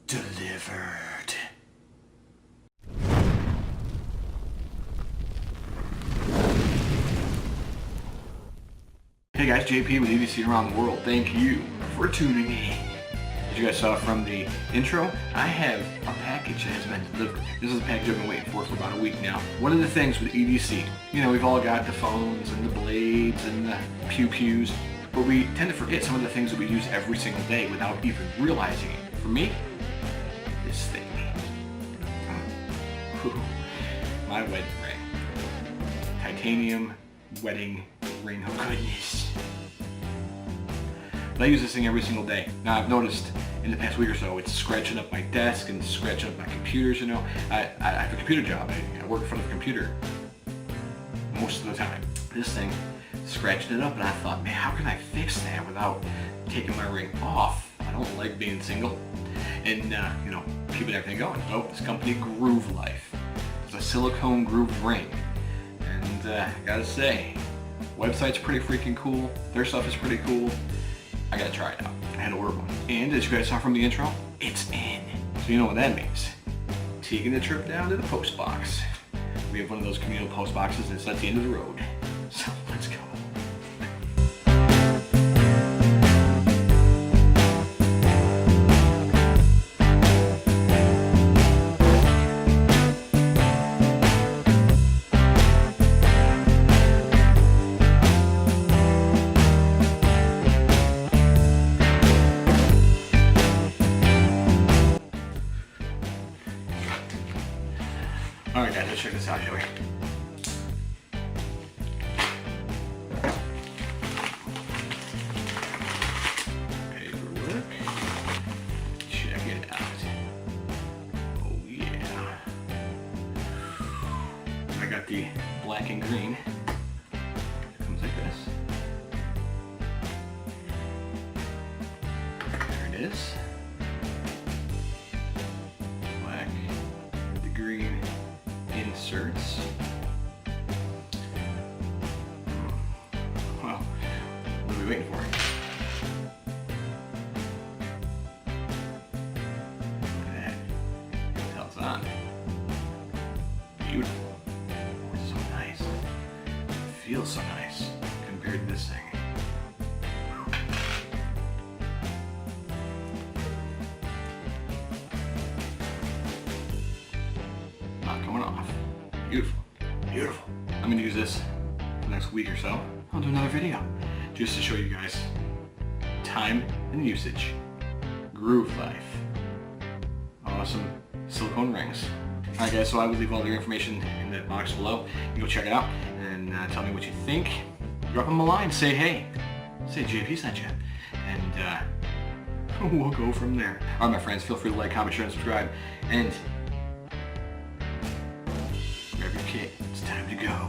delivered. Hey guys, JP with EDC Around the World. Thank you for tuning in. As you guys saw from the intro, I have a package that has been delivered. This is a package I've been waiting for about a week now. One of the things with EDC, you know, we've all got the phones and the blades and the pew-pews, but we tend to forget some of the things that we use every single day without even realizing it. For me, this thing. My wedding ring. Titanium wedding ring. Oh goodness. But I use this thing every single day. Now I've noticed in the past week or so it's scratching up my desk and scratching up my computers, you know. I have a computer job. I work in front of a computer most of the time. This thing scratched it up and I thought, man, how can I fix that without taking my ring off? I don't like being single and you know, keeping everything going. So this company GrooveLife. It's a silicone groove ring. And I gotta say, website's pretty freaking cool. Their stuff is pretty cool. I gotta try it out. I had to order one. And as you guys saw from the intro, it's in. So you know what that means. Taking the trip down to the post box. We have one of those communal post boxes and it's at the end of the road. So let's go. Alright guys, let's check this out, shall we? Paperwork. Check it out. Oh yeah. I got the black and green. It comes like this. There it is. Black with the green inserts. Well, what are we waiting for? Look at that. Until it's on. Beautiful. It's so nice. It feels so nice compared to this thing. Not coming off. Beautiful. Beautiful. I'm gonna use this for the next week or so. I'll do another video just to show you guys time and usage. GrooveLife. Awesome silicone rings. Alright guys, so I will leave all your information in the box below. You can go check it out and tell me what you think. Drop them a line, say hey. Say JP sent you. And we'll go from there. Alright my friends, feel free to like, comment, share, and subscribe. And grab your kit. It's time to go.